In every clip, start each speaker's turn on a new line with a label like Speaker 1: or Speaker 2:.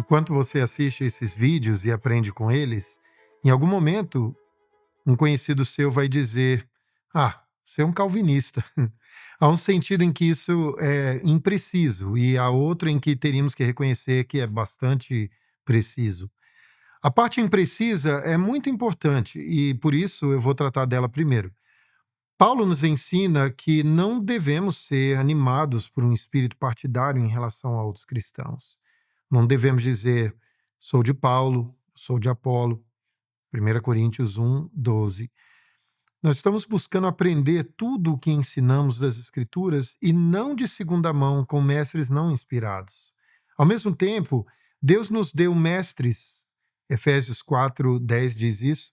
Speaker 1: Enquanto você assiste esses vídeos e aprende com eles, em algum momento um conhecido seu vai dizer: "Ah, você é um calvinista". Há um sentido em que isso é impreciso e há outro em que teríamos que reconhecer que é bastante preciso. A parte imprecisa é muito importante e por isso eu vou tratar dela primeiro. Paulo nos ensina que não devemos ser animados por um espírito partidário em relação a outros cristãos. Não devemos dizer: "Sou de Paulo, sou de Apolo". 1 Coríntios 1:12. Nós estamos buscando aprender tudo o que ensinamos das Escrituras e não de segunda mão com mestres não inspirados. Ao mesmo tempo, Deus nos deu mestres. Efésios 4:10 diz isso,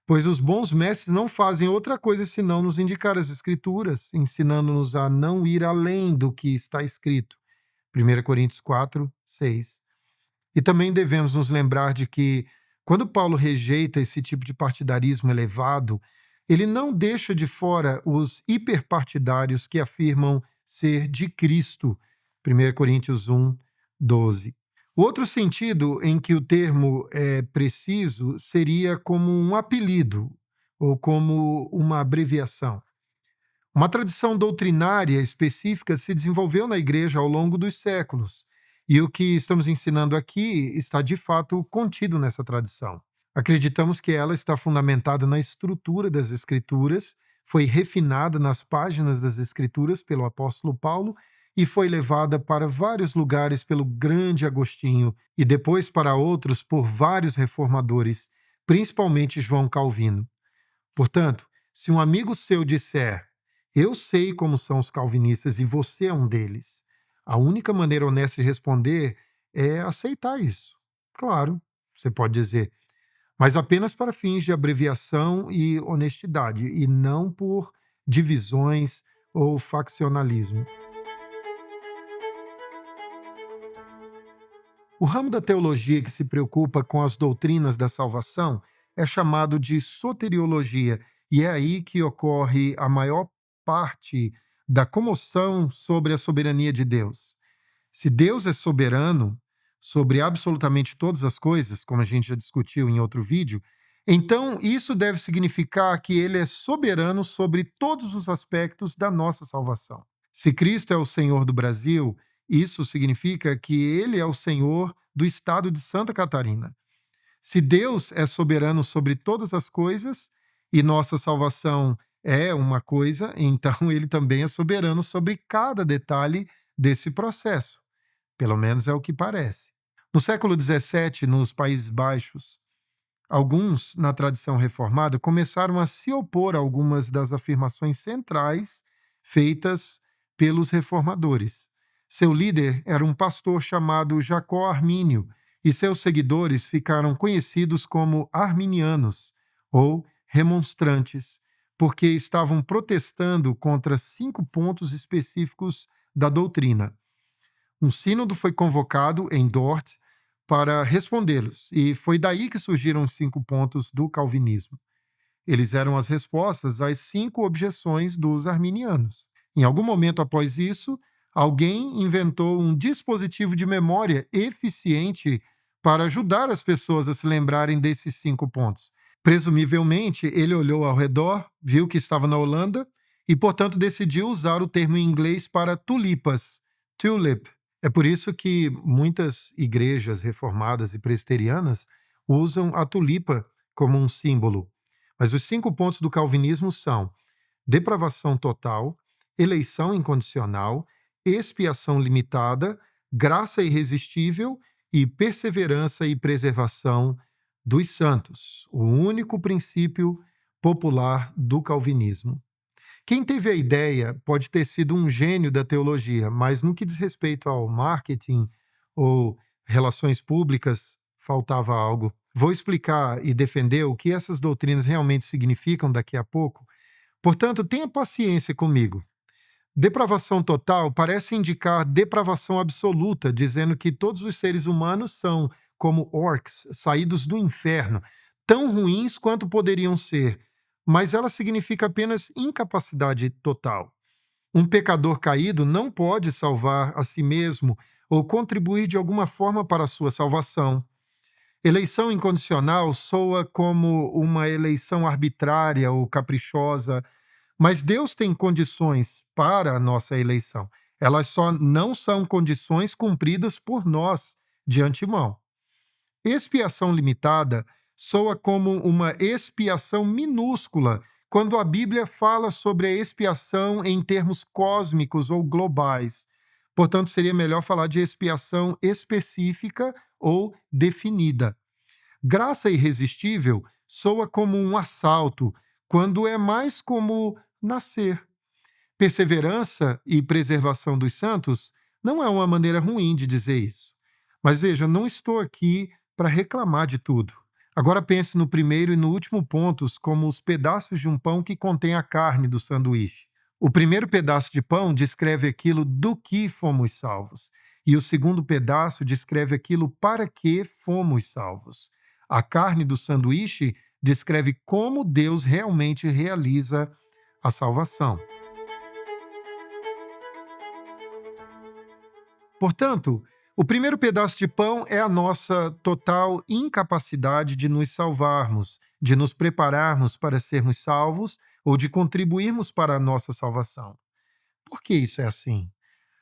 Speaker 1: pois os bons mestres não fazem outra coisa senão nos indicar as Escrituras, ensinando-nos a não ir além do que está escrito. 1 Coríntios 4:6. E também devemos nos lembrar de que, quando Paulo rejeita esse tipo de partidarismo elevado, ele não deixa de fora os hiperpartidários que afirmam ser de Cristo. 1 Coríntios 1:12. O outro sentido em que o termo é preciso seria como um apelido ou como uma abreviação. Uma tradição doutrinária específica se desenvolveu na igreja ao longo dos séculos, e o que estamos ensinando aqui está de fato contido nessa tradição. Acreditamos que ela está fundamentada na estrutura das Escrituras, foi refinada nas páginas das Escrituras pelo apóstolo Paulo e foi levada para vários lugares pelo grande Agostinho e depois para outros por vários reformadores, principalmente João Calvino. Portanto, se um amigo seu disser: "Eu sei como são os calvinistas e você é um deles", a única maneira honesta de responder é aceitar isso. Claro, você pode dizer, mas apenas para fins de abreviação e honestidade, e não por divisões ou faccionalismo. O ramo da teologia que se preocupa com as doutrinas da salvação é chamado de soteriologia, e é aí que ocorre a maior parte da comoção sobre a soberania de Deus. Se Deus é soberano sobre absolutamente todas as coisas, como a gente já discutiu em outro vídeo, então isso deve significar que ele é soberano sobre todos os aspectos da nossa salvação. Se Cristo é o Senhor do Brasil, isso significa que ele é o Senhor do estado de Santa Catarina. Se Deus é soberano sobre todas as coisas e nossa salvação é uma coisa, então ele também é soberano sobre cada detalhe desse processo. Pelo menos é o que parece. No século XVII, nos Países Baixos, alguns, na tradição reformada, começaram a se opor a algumas das afirmações centrais feitas pelos reformadores. Seu líder era um pastor chamado Jacó Armínio, e seus seguidores ficaram conhecidos como arminianos ou remonstrantes, porque estavam protestando contra 5 pontos específicos da doutrina. Um sínodo foi convocado em Dort para respondê-los, e foi daí que surgiram os 5 pontos do calvinismo. Eles eram as respostas às 5 objeções dos arminianos. Em algum momento após isso, alguém inventou um dispositivo de memória eficiente para ajudar as pessoas a se lembrarem desses 5 pontos. Presumivelmente, ele olhou ao redor, viu que estava na Holanda e, portanto, decidiu usar o termo em inglês para tulipas, tulip. É por isso que muitas igrejas reformadas e presbiterianas usam a tulipa como um símbolo. Mas os 5 pontos do calvinismo são: depravação total, eleição incondicional, expiação limitada, graça irresistível e perseverança e preservação dos santos, o único princípio popular do calvinismo. Quem teve a ideia pode ter sido um gênio da teologia, mas no que diz respeito ao marketing ou relações públicas, faltava algo. Vou explicar e defender o que essas doutrinas realmente significam daqui a pouco. Portanto, tenha paciência comigo. Depravação total parece indicar depravação absoluta, dizendo que todos os seres humanos são como orcs saídos do inferno, tão ruins quanto poderiam ser, mas ela significa apenas incapacidade total. Um pecador caído não pode salvar a si mesmo ou contribuir de alguma forma para a sua salvação. Eleição incondicional soa como uma eleição arbitrária ou caprichosa, mas Deus tem condições para a nossa eleição. Elas só não são condições cumpridas por nós de antemão. Expiação limitada soa como uma expiação minúscula quando a Bíblia fala sobre a expiação em termos cósmicos ou globais. Portanto, seria melhor falar de expiação específica ou definida. Graça irresistível soa como um assalto, quando é mais como nascer. Perseverança e preservação dos santos não é uma maneira ruim de dizer isso. Mas veja, não estou aqui para reclamar de tudo. Agora pense no primeiro e no último pontos como os pedaços de um pão que contém a carne do sanduíche. O primeiro pedaço de pão descreve aquilo do que fomos salvos, e o segundo pedaço descreve aquilo para que fomos salvos. A carne do sanduíche descreve como Deus realmente realiza a salvação. Portanto, o primeiro pedaço de pão é a nossa total incapacidade de nos salvarmos, de nos prepararmos para sermos salvos ou de contribuirmos para a nossa salvação. Por que isso é assim?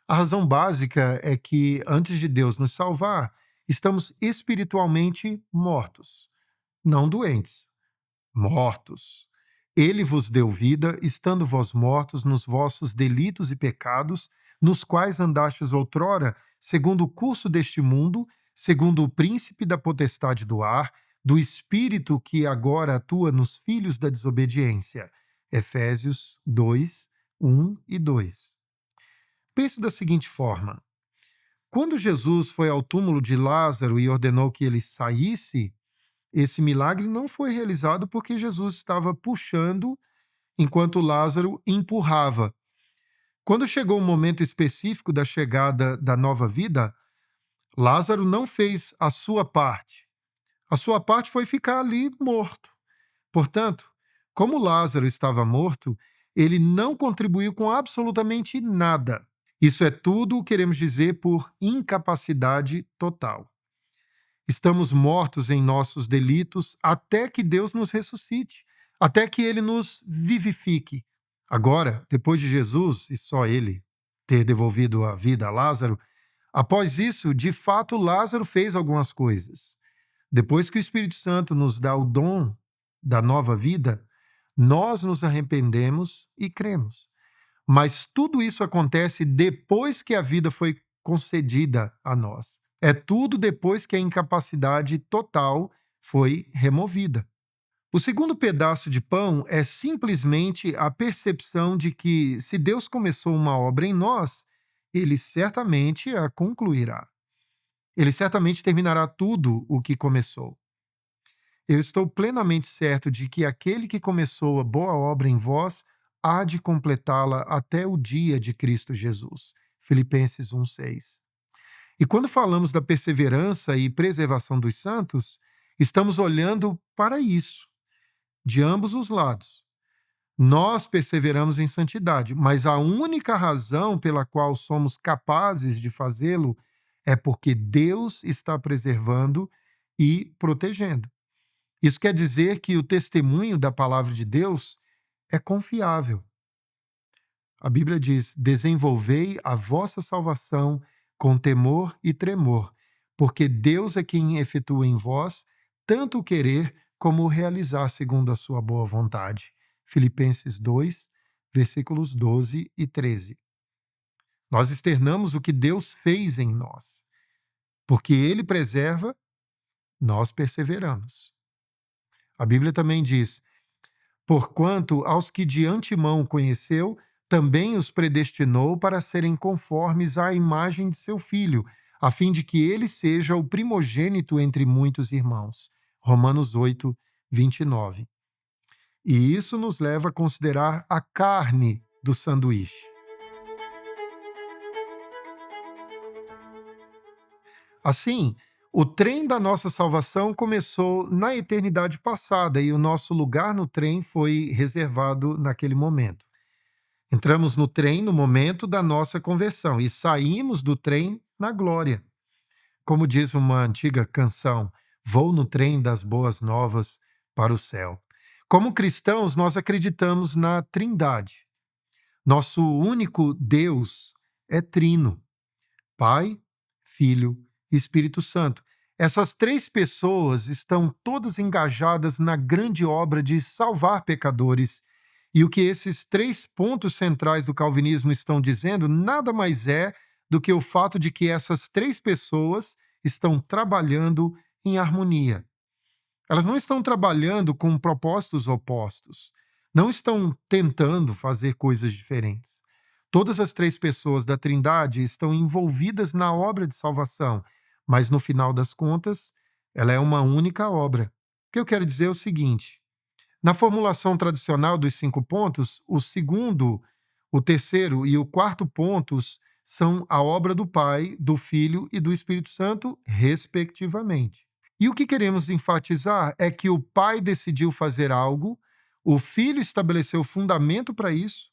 Speaker 1: A razão básica é que, antes de Deus nos salvar, estamos espiritualmente mortos, não doentes, mortos. Ele vos deu vida, estando vós mortos nos vossos delitos e pecados, nos quais andastes outrora, segundo o curso deste mundo, segundo o príncipe da potestade do ar, do espírito que agora atua nos filhos da desobediência. Efésios 2, 1 e 2. Pense da seguinte forma: quando Jesus foi ao túmulo de Lázaro e ordenou que ele saísse, esse milagre não foi realizado porque Jesus estava puxando enquanto Lázaro empurrava. Quando chegou o momento específico da chegada da nova vida, Lázaro não fez a sua parte. A sua parte foi ficar ali morto. Portanto, como Lázaro estava morto, ele não contribuiu com absolutamente nada. Isso é tudo o que queremos dizer por incapacidade total. Estamos mortos em nossos delitos até que Deus nos ressuscite, até que ele nos vivifique. Agora, depois de Jesus, e só ele, ter devolvido a vida a Lázaro, após isso, de fato, Lázaro fez algumas coisas. Depois que o Espírito Santo nos dá o dom da nova vida, nós nos arrependemos e cremos. Mas tudo isso acontece depois que a vida foi concedida a nós. É tudo depois que a incapacidade total foi removida. O segundo pedaço de pão é simplesmente a percepção de que, se Deus começou uma obra em nós, ele certamente a concluirá. Ele certamente terminará tudo o que começou. Eu estou plenamente certo de que aquele que começou a boa obra em vós há de completá-la até o dia de Cristo Jesus. Filipenses 1:6. E quando falamos da perseverança e preservação dos santos, estamos olhando para isso, de ambos os lados. Nós perseveramos em santidade, mas a única razão pela qual somos capazes de fazê-lo é porque Deus está preservando e protegendo. Isso quer dizer que o testemunho da palavra de Deus é confiável. A Bíblia diz: desenvolvei a vossa salvação com temor e tremor, porque Deus é quem efetua em vós tanto o querer como o realizar segundo a sua boa vontade. Filipenses 2, versículos 12 e 13. Nós externamos o que Deus fez em nós. Porque Ele preserva, nós perseveramos. A Bíblia também diz: porquanto aos que de antemão conheceu, também os predestinou para serem conformes à imagem de seu Filho, a fim de que ele seja o primogênito entre muitos irmãos. Romanos 8, 29. E isso nos leva a considerar a carne do sanduíche. Assim, o trem da nossa salvação começou na eternidade passada e o nosso lugar no trem foi reservado naquele momento. Entramos no trem no momento da nossa conversão e saímos do trem na glória. Como diz uma antiga canção, vou no trem das boas novas para o céu. Como cristãos, nós acreditamos na Trindade. Nosso único Deus é trino: Pai, Filho e Espírito Santo. Essas três pessoas estão todas engajadas na grande obra de salvar pecadores. E o que esses três pontos centrais do calvinismo estão dizendo nada mais é do que o fato de que essas três pessoas estão trabalhando em harmonia. Elas não estão trabalhando com propósitos opostos, não estão tentando fazer coisas diferentes. Todas as três pessoas da Trindade estão envolvidas na obra de salvação, mas no final das contas, ela é uma única obra. O que eu quero dizer é o seguinte: na formulação tradicional dos 5 pontos, o segundo, o terceiro e o quarto pontos são a obra do Pai, do Filho e do Espírito Santo, respectivamente. E o que queremos enfatizar é que o Pai decidiu fazer algo, o Filho estabeleceu o fundamento para isso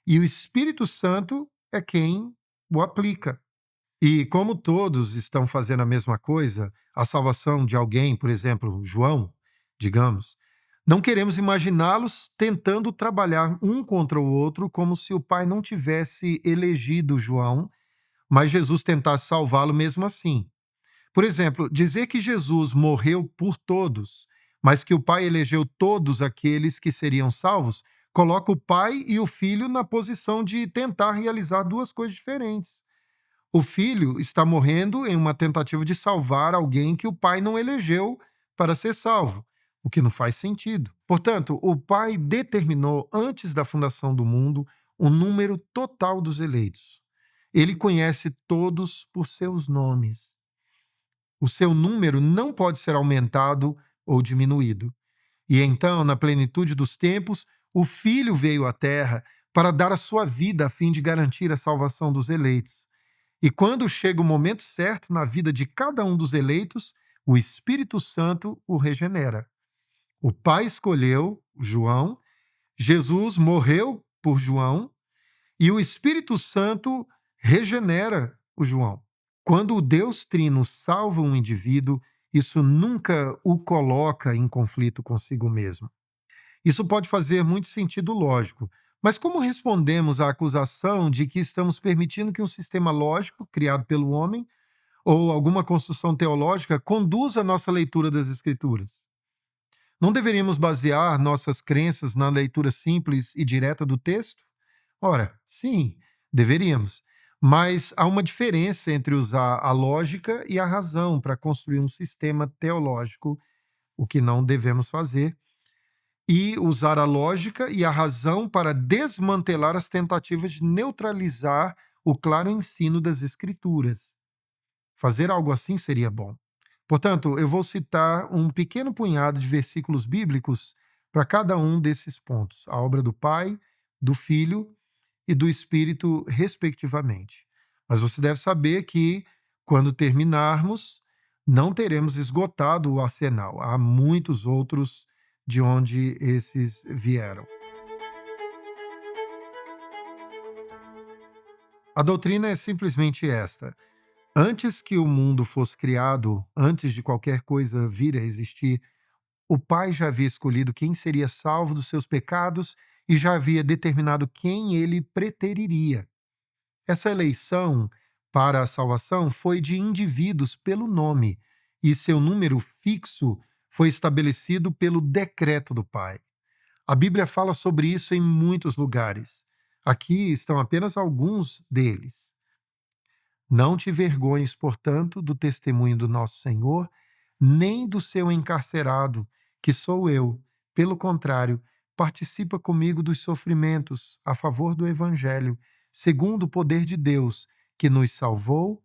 Speaker 1: e o Espírito Santo é quem o aplica. E como todos estão fazendo a mesma coisa, a salvação de alguém, por exemplo, João, digamos, não queremos imaginá-los tentando trabalhar um contra o outro como se o Pai não tivesse elegido João, mas Jesus tentasse salvá-lo mesmo assim. Por exemplo, dizer que Jesus morreu por todos, mas que o Pai elegeu todos aqueles que seriam salvos, coloca o Pai e o Filho na posição de tentar realizar duas coisas diferentes. O filho está morrendo em uma tentativa de salvar alguém que o pai não elegeu para ser salvo, o que não faz sentido. Portanto, o pai determinou antes da fundação do mundo o número total dos eleitos. Ele conhece todos por seus nomes. O seu número não pode ser aumentado ou diminuído. E então, na plenitude dos tempos, o filho veio à terra para dar a sua vida a fim de garantir a salvação dos eleitos. E quando chega o momento certo na vida de cada um dos eleitos, o Espírito Santo o regenera. O Pai escolheu João, Jesus morreu por João e o Espírito Santo regenera o João. Quando o Deus Trino salva um indivíduo, isso nunca o coloca em conflito consigo mesmo. Isso pode fazer muito sentido lógico, mas como respondemos à acusação de que estamos permitindo que um sistema lógico criado pelo homem ou alguma construção teológica conduza a nossa leitura das Escrituras? Não deveríamos basear nossas crenças na leitura simples e direta do texto? Ora, sim, deveríamos. Mas há uma diferença entre usar a lógica e a razão para construir um sistema teológico, o que não devemos fazer, e usar a lógica e a razão para desmantelar as tentativas de neutralizar o claro ensino das Escrituras. Fazer algo assim seria bom. Portanto, eu vou citar um pequeno punhado de versículos bíblicos para cada um desses pontos: a obra do Pai, do Filho e do Espírito, respectivamente. Mas você deve saber que, quando terminarmos, não teremos esgotado o arsenal. Há muitos outros de onde esses vieram. A doutrina é simplesmente esta: antes que o mundo fosse criado, antes de qualquer coisa vir a existir, o Pai já havia escolhido quem seria salvo dos seus pecados e já havia determinado quem ele preteriria. Essa eleição para a salvação foi de indivíduos pelo nome, e seu número fixo foi estabelecido pelo decreto do Pai. A Bíblia fala sobre isso em muitos lugares. Aqui estão apenas alguns deles. Não te vergonhes, portanto, do testemunho do nosso Senhor, nem do seu encarcerado, que sou eu. Pelo contrário, participa comigo dos sofrimentos a favor do Evangelho, segundo o poder de Deus, que nos salvou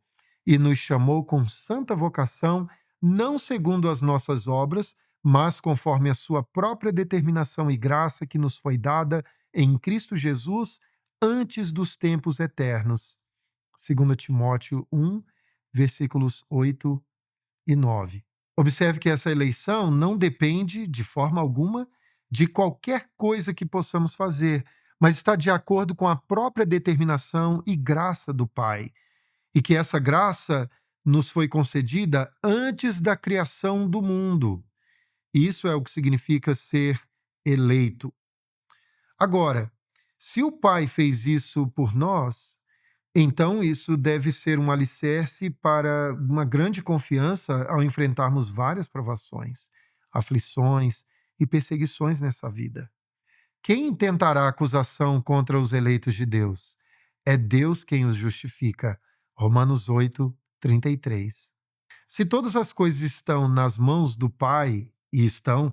Speaker 1: e nos chamou com santa vocação, não segundo as nossas obras, mas conforme a sua própria determinação e graça que nos foi dada em Cristo Jesus antes dos tempos eternos. 2 Timóteo 1, versículos 8 e 9. Observe que essa eleição não depende, de forma alguma, de qualquer coisa que possamos fazer, mas está de acordo com a própria determinação e graça do Pai, e que essa graça nos foi concedida antes da criação do mundo. Isso é o que significa ser eleito. Agora, se o Pai fez isso por nós, então isso deve ser um alicerce para uma grande confiança ao enfrentarmos várias provações, aflições e perseguições nessa vida. Quem intentará acusação contra os eleitos de Deus? É Deus quem os justifica. Romanos 8:33. Se todas as coisas estão nas mãos do Pai, e estão,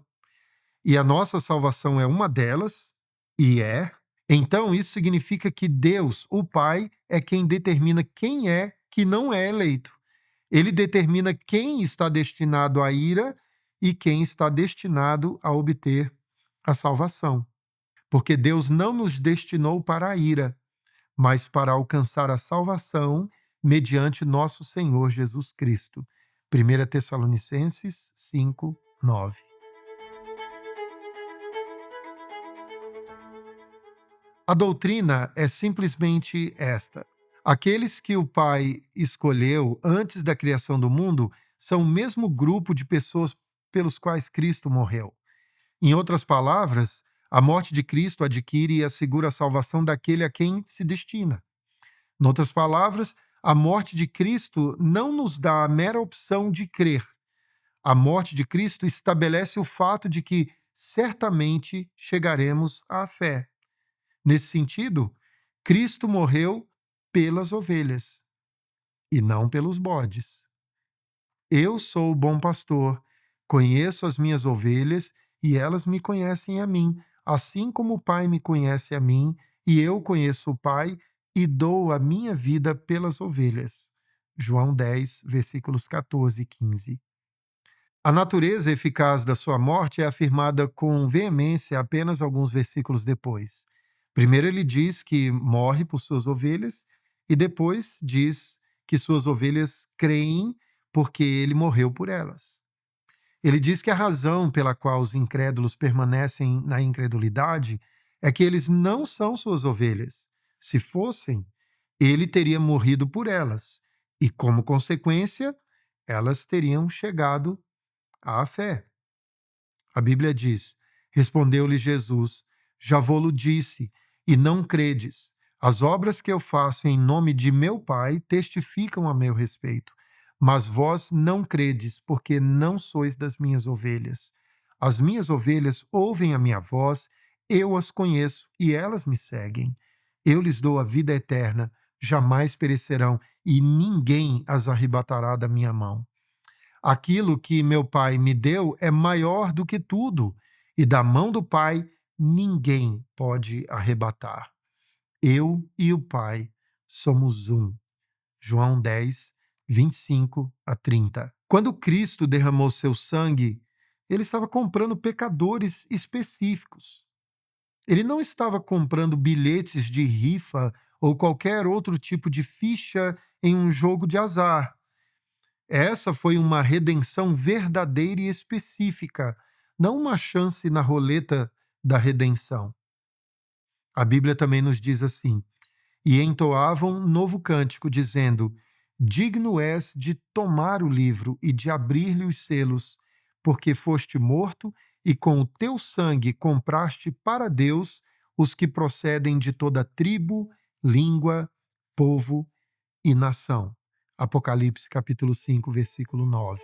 Speaker 1: e a nossa salvação é uma delas, e é, então isso significa que Deus, o Pai, é quem determina quem é que não é eleito. Ele determina quem está destinado à ira e quem está destinado a obter a salvação. Porque Deus não nos destinou para a ira, mas para alcançar a salvação mediante nosso Senhor Jesus Cristo. 1 Tessalonicenses 5:9. A doutrina é simplesmente esta: aqueles que o Pai escolheu antes da criação do mundo são o mesmo grupo de pessoas pelos quais Cristo morreu. Em outras palavras, a morte de Cristo adquire e assegura a salvação daquele a quem se destina. Em outras palavras, a morte de Cristo não nos dá a mera opção de crer. A morte de Cristo estabelece o fato de que certamente chegaremos à fé. Nesse sentido, Cristo morreu pelas ovelhas e não pelos bodes. Eu sou o bom pastor, conheço as minhas ovelhas e elas me conhecem a mim, assim como o Pai me conhece a mim e eu conheço o Pai e dou a minha vida pelas ovelhas. João 10, versículos 14 e 15. A natureza eficaz da sua morte é afirmada com veemência apenas alguns versículos depois. Primeiro, ele diz que morre por suas ovelhas, e depois diz que suas ovelhas creem porque ele morreu por elas. Ele diz que a razão pela qual os incrédulos permanecem na incredulidade é que eles não são suas ovelhas. Se fossem, ele teria morrido por elas, e, como consequência, elas teriam chegado à fé. A Bíblia diz: respondeu-lhe Jesus: já vou-lo disse, e não credes. As obras que eu faço em nome de meu Pai testificam a meu respeito. Mas vós não credes, porque não sois das minhas ovelhas. As minhas ovelhas ouvem a minha voz, eu as conheço e elas me seguem. Eu lhes dou a vida eterna, jamais perecerão, e ninguém as arrebatará da minha mão. Aquilo que meu Pai me deu é maior do que tudo, e da mão do Pai ninguém pode arrebatar. Eu e o Pai somos um. João 10, 25 a 30. Quando Cristo derramou seu sangue, ele estava comprando pecadores específicos. Ele não estava comprando bilhetes de rifa ou qualquer outro tipo de ficha em um jogo de azar. Essa foi uma redenção verdadeira e específica, não uma chance na roleta da redenção. A Bíblia também nos diz assim: e entoavam um novo cântico, dizendo: digno és de tomar o livro e de abrir-lhe os selos, porque foste morto e com o teu sangue compraste para Deus os que procedem de toda tribo, língua, povo e nação. Apocalipse capítulo 5, versículo 9.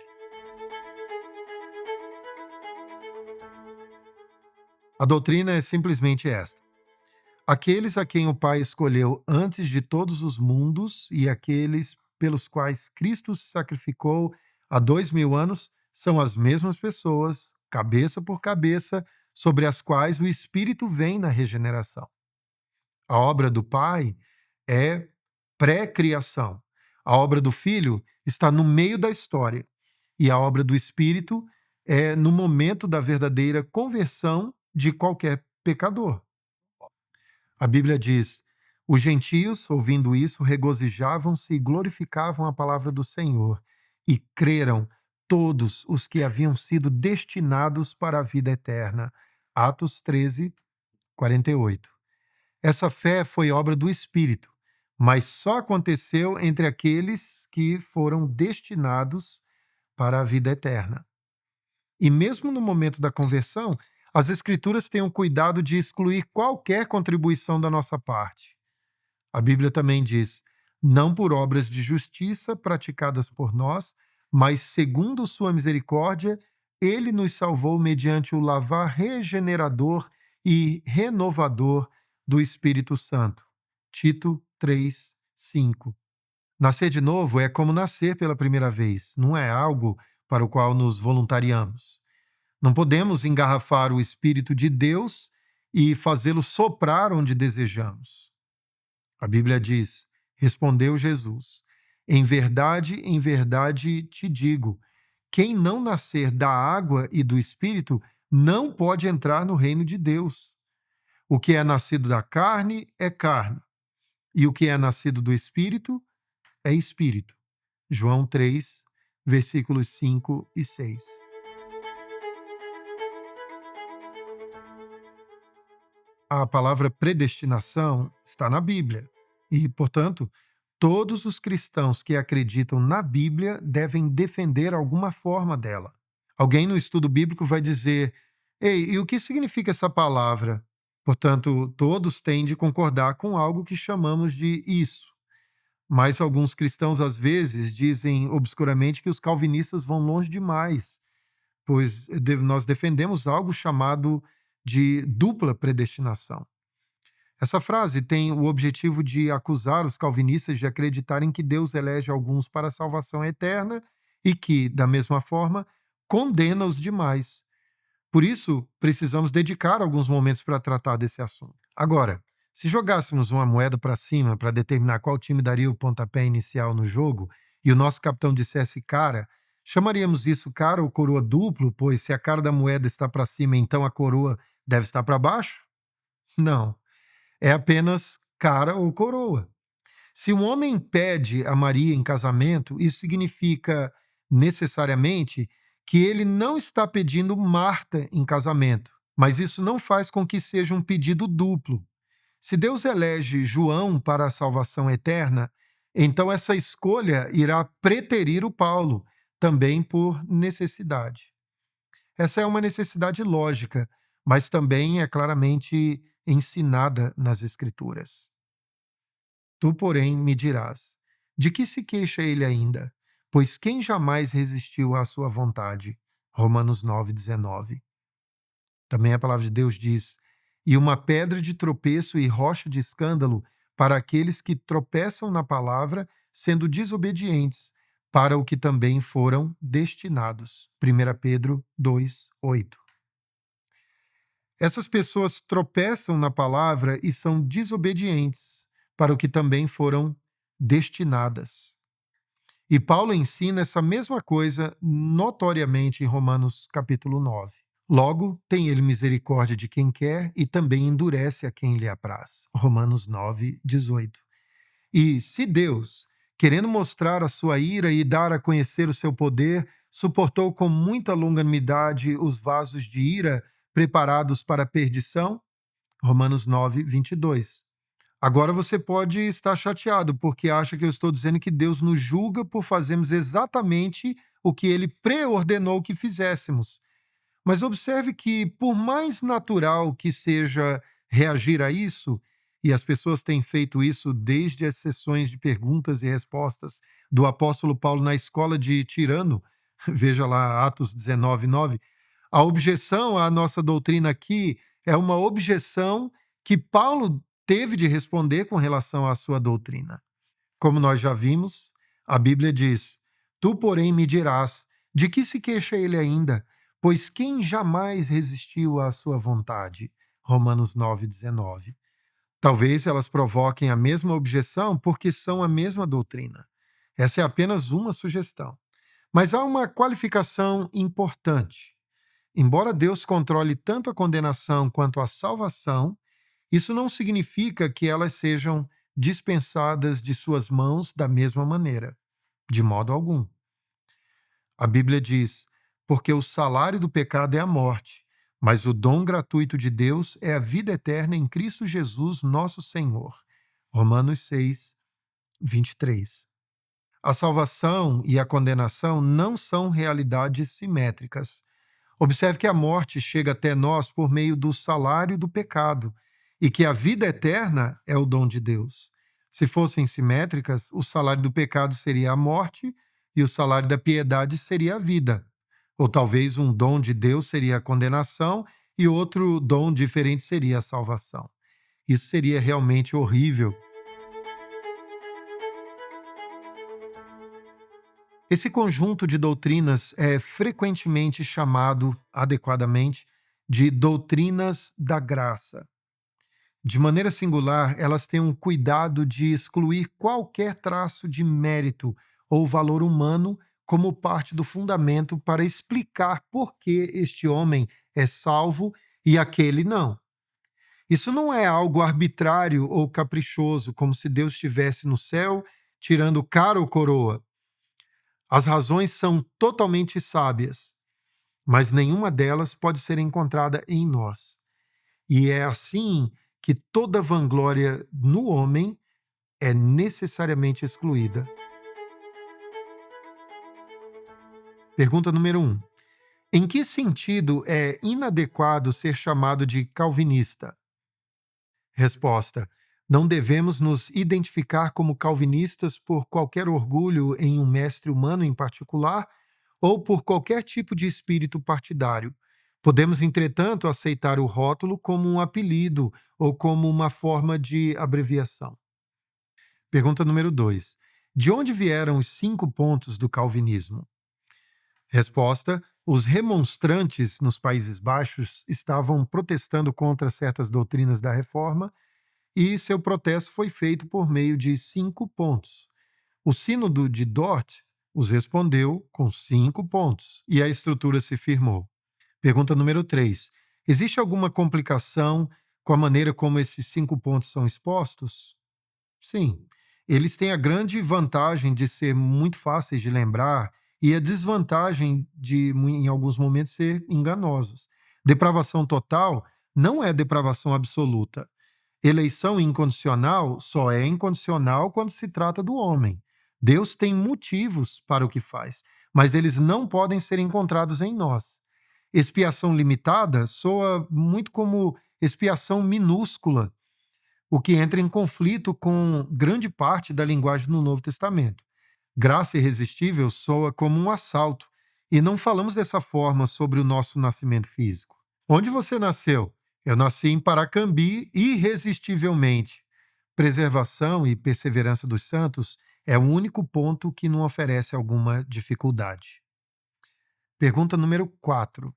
Speaker 1: A doutrina é simplesmente esta: aqueles a quem o Pai escolheu antes de todos os mundos e aqueles pelos quais Cristo se sacrificou há 2000 anos são as mesmas pessoas, cabeça por cabeça, sobre as quais o Espírito vem na regeneração. A obra do Pai é pré-criação. A obra do Filho está no meio da história. E a obra do Espírito é no momento da verdadeira conversão de qualquer pecador. A Bíblia diz: os gentios, ouvindo isso, regozijavam-se e glorificavam a palavra do Senhor, e creram todos os que haviam sido destinados para a vida eterna. Atos 13, 48. Essa fé foi obra do Espírito, mas só aconteceu entre aqueles que foram destinados para a vida eterna. E mesmo no momento da conversão, as Escrituras têm o cuidado de excluir qualquer contribuição da nossa parte. A Bíblia também diz: não por obras de justiça praticadas por nós, mas segundo sua misericórdia, ele nos salvou mediante o lavar regenerador e renovador do Espírito Santo. Tito 3:5. Nascer de novo é como nascer pela primeira vez, não é algo para o qual nos voluntariamos. Não podemos engarrafar o Espírito de Deus e fazê-lo soprar onde desejamos. A Bíblia diz: respondeu Jesus, em verdade te digo, quem não nascer da água e do Espírito não pode entrar no reino de Deus. O que é nascido da carne é carne, e o que é nascido do Espírito é espírito. João 3, versículos 5 e 6. A palavra predestinação está na Bíblia e, portanto, todos os cristãos que acreditam na Bíblia devem defender alguma forma dela. Alguém no estudo bíblico vai dizer: ei, e o que significa essa palavra? Portanto, todos têm de concordar com algo que chamamos de isso. Mas alguns cristãos, às vezes, dizem obscuramente que os calvinistas vão longe demais, pois nós defendemos algo chamado de dupla predestinação. Essa frase tem o objetivo de acusar os calvinistas de acreditarem que Deus elege alguns para a salvação eterna e que, da mesma forma, condena os demais. Por isso, precisamos dedicar alguns momentos para tratar desse assunto. Agora, se jogássemos uma moeda para cima para determinar qual time daria o pontapé inicial no jogo e o nosso capitão dissesse cara, chamaríamos isso cara ou coroa duplo, pois se a cara da moeda está para cima, então a coroa deve estar para baixo? Não. É apenas cara ou coroa. Se um homem pede a Maria em casamento, isso significa necessariamente que ele não está pedindo Marta em casamento, mas isso não faz com que seja um pedido duplo. Se Deus elege João para a salvação eterna, então essa escolha irá preterir o Paulo, também por necessidade. Essa é uma necessidade lógica, mas também é claramente ensinada nas Escrituras. Tu, porém, me dirás: de que se queixa ele ainda? Pois quem jamais resistiu à sua vontade? Romanos 9:19. Também a palavra de Deus diz: e uma pedra de tropeço e rocha de escândalo para aqueles que tropeçam na palavra, sendo desobedientes, para o que também foram destinados. 1 Pedro 2:8. Essas pessoas tropeçam na palavra e são desobedientes, para o que também foram destinadas. E Paulo ensina essa mesma coisa notoriamente em Romanos capítulo 9. Logo, tem ele misericórdia de quem quer e também endurece a quem lhe apraz. Romanos 9:18. E se Deus, querendo mostrar a sua ira e dar a conhecer o seu poder, suportou com muita longanimidade os vasos de ira preparados para a perdição, Romanos 9:22. Agora você pode estar chateado porque acha que eu estou dizendo que Deus nos julga por fazermos exatamente o que ele preordenou que fizéssemos. Mas observe que, por mais natural que seja reagir a isso, e as pessoas têm feito isso desde as sessões de perguntas e respostas do apóstolo Paulo na escola de Tirano, veja lá Atos 19:9, a objeção à nossa doutrina aqui é uma objeção que Paulo teve de responder com relação à sua doutrina. Como nós já vimos, a Bíblia diz: tu, porém, me dirás, de que se queixa ele ainda? Pois quem jamais resistiu à sua vontade? Romanos 9:19. Talvez elas provoquem a mesma objeção porque são a mesma doutrina. Essa é apenas uma sugestão. Mas há uma qualificação importante. Embora Deus controle tanto a condenação quanto a salvação, isso não significa que elas sejam dispensadas de suas mãos da mesma maneira, de modo algum. A Bíblia diz: porque o salário do pecado é a morte, Mas o dom gratuito de Deus é a vida eterna em Cristo Jesus, nosso Senhor. Romanos 6, 23. A salvação e a condenação não são realidades simétricas. Observe que a morte chega até nós por meio do salário do pecado e que a vida eterna é o dom de Deus. Se fossem simétricas, o salário do pecado seria a morte e o salário da piedade seria a vida. Ou talvez um dom de Deus seria a condenação e outro dom diferente seria a salvação. Isso seria realmente horrível. Esse conjunto de doutrinas é frequentemente chamado, adequadamente, de doutrinas da graça. De maneira singular, elas têm um cuidado de excluir qualquer traço de mérito ou valor humano como parte do fundamento para explicar por que este homem é salvo e aquele não. Isso não é algo arbitrário ou caprichoso, como se Deus estivesse no céu tirando cara ou coroa. As razões são totalmente sábias, mas nenhuma delas pode ser encontrada em nós. E é assim que toda vanglória no homem é necessariamente excluída. Pergunta número 1. Em que sentido é inadequado ser chamado de calvinista? Resposta: não devemos nos identificar como calvinistas por qualquer orgulho em um mestre humano em particular ou por qualquer tipo de espírito partidário. Podemos, entretanto, aceitar o rótulo como um apelido ou como uma forma de abreviação. Pergunta número 2. De onde vieram os 5 pontos do calvinismo? Resposta: os remonstrantes nos Países Baixos estavam protestando contra certas doutrinas da reforma e seu protesto foi feito por meio de 5 pontos. O Sínodo de Dort os respondeu com 5 pontos e a estrutura se firmou. Pergunta número 3. Existe alguma complicação com a maneira como esses 5 pontos são expostos? Sim. Eles têm a grande vantagem de ser muito fáceis de lembrar e a desvantagem de, em alguns momentos, ser enganosos. Depravação total não é depravação absoluta. Eleição incondicional só é incondicional quando se trata do homem. Deus tem motivos para o que faz, mas eles não podem ser encontrados em nós. Expiação limitada soa muito como expiação minúscula, o que entra em conflito com grande parte da linguagem do Novo Testamento. Graça irresistível soa como um assalto, e não falamos dessa forma sobre o nosso nascimento físico. Onde você nasceu? Eu nasci em Paracambi irresistivelmente. Preservação e perseverança dos santos é o único ponto que não oferece alguma dificuldade. Pergunta número 4.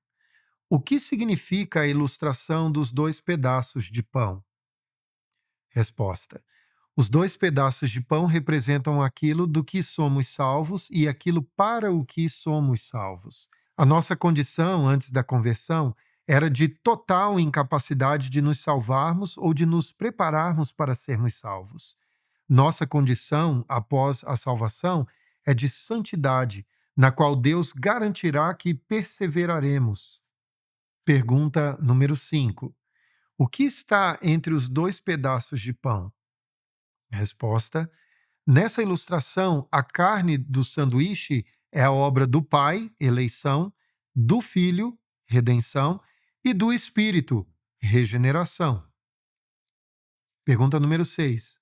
Speaker 1: O que significa a ilustração dos 2 pedaços de pão? Resposta: os 2 pedaços de pão representam aquilo do que somos salvos e aquilo para o que somos salvos. A nossa condição antes da conversão era de total incapacidade de nos salvarmos ou de nos prepararmos para sermos salvos. Nossa condição após a salvação é de santidade, na qual Deus garantirá que perseveraremos. Pergunta número 5. O que está entre os 2 pedaços de pão? Resposta: nessa ilustração, a carne do sanduíche é a obra do Pai, eleição, do Filho, redenção, e do Espírito, regeneração. Pergunta número 6.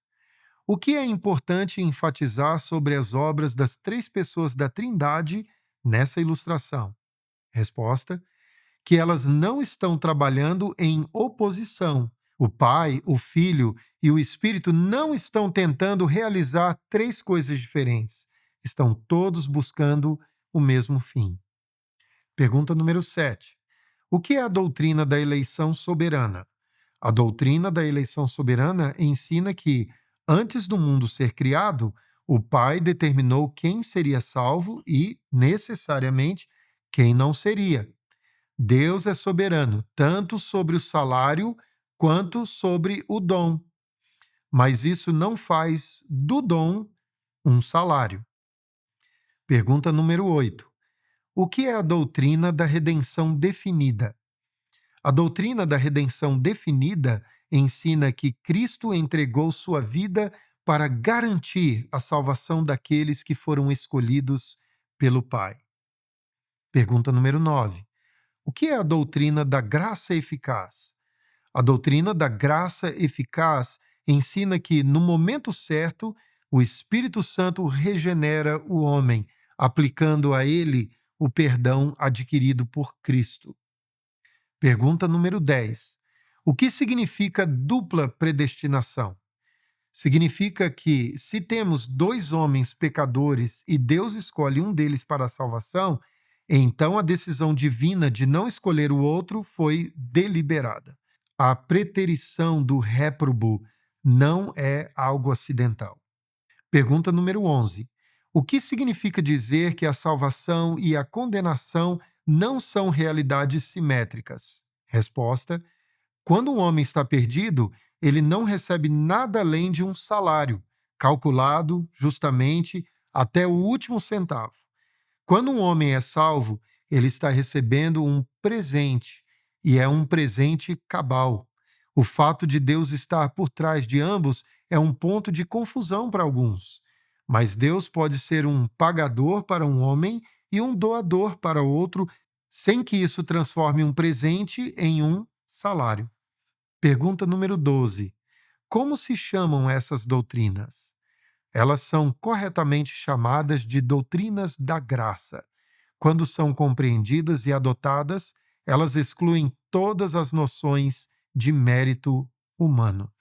Speaker 1: O que é importante enfatizar sobre as obras das 3 pessoas da Trindade nessa ilustração? Resposta: que elas não estão trabalhando em oposição. O Pai, o Filho e o Espírito não estão tentando realizar 3 coisas diferentes. Estão todos buscando o mesmo fim. Pergunta número 7. O que é a doutrina da eleição soberana? A doutrina da eleição soberana ensina que, antes do mundo ser criado, o Pai determinou quem seria salvo e, necessariamente, quem não seria. Deus é soberano, tanto sobre o salário quanto sobre o dom. Mas isso não faz do dom um salário. Pergunta número 8. O que é a doutrina da redenção definida? A doutrina da redenção definida ensina que Cristo entregou sua vida para garantir a salvação daqueles que foram escolhidos pelo Pai. Pergunta número 9. O que é a doutrina da graça eficaz? A doutrina da graça eficaz ensina que, no momento certo, o Espírito Santo regenera o homem, aplicando a ele o perdão adquirido por Cristo. Pergunta número 10. O que significa dupla predestinação? Significa que, se temos dois homens pecadores e Deus escolhe um deles para a salvação, então a decisão divina de não escolher o outro foi deliberada. A preterição do réprobo não é algo acidental. Pergunta número 11. O que significa dizer que a salvação e a condenação não são realidades simétricas? Resposta: quando um homem está perdido, ele não recebe nada além de um salário, calculado justamente até o último centavo. Quando um homem é salvo, ele está recebendo um presente, e é um presente cabal. O fato de Deus estar por trás de ambos é um ponto de confusão para alguns. Mas Deus pode ser um pagador para um homem e um doador para outro, sem que isso transforme um presente em um salário. Pergunta número 12. Como se chamam essas doutrinas? Elas são corretamente chamadas de doutrinas da graça. Quando são compreendidas e adotadas, elas excluem todas as noções de mérito humano.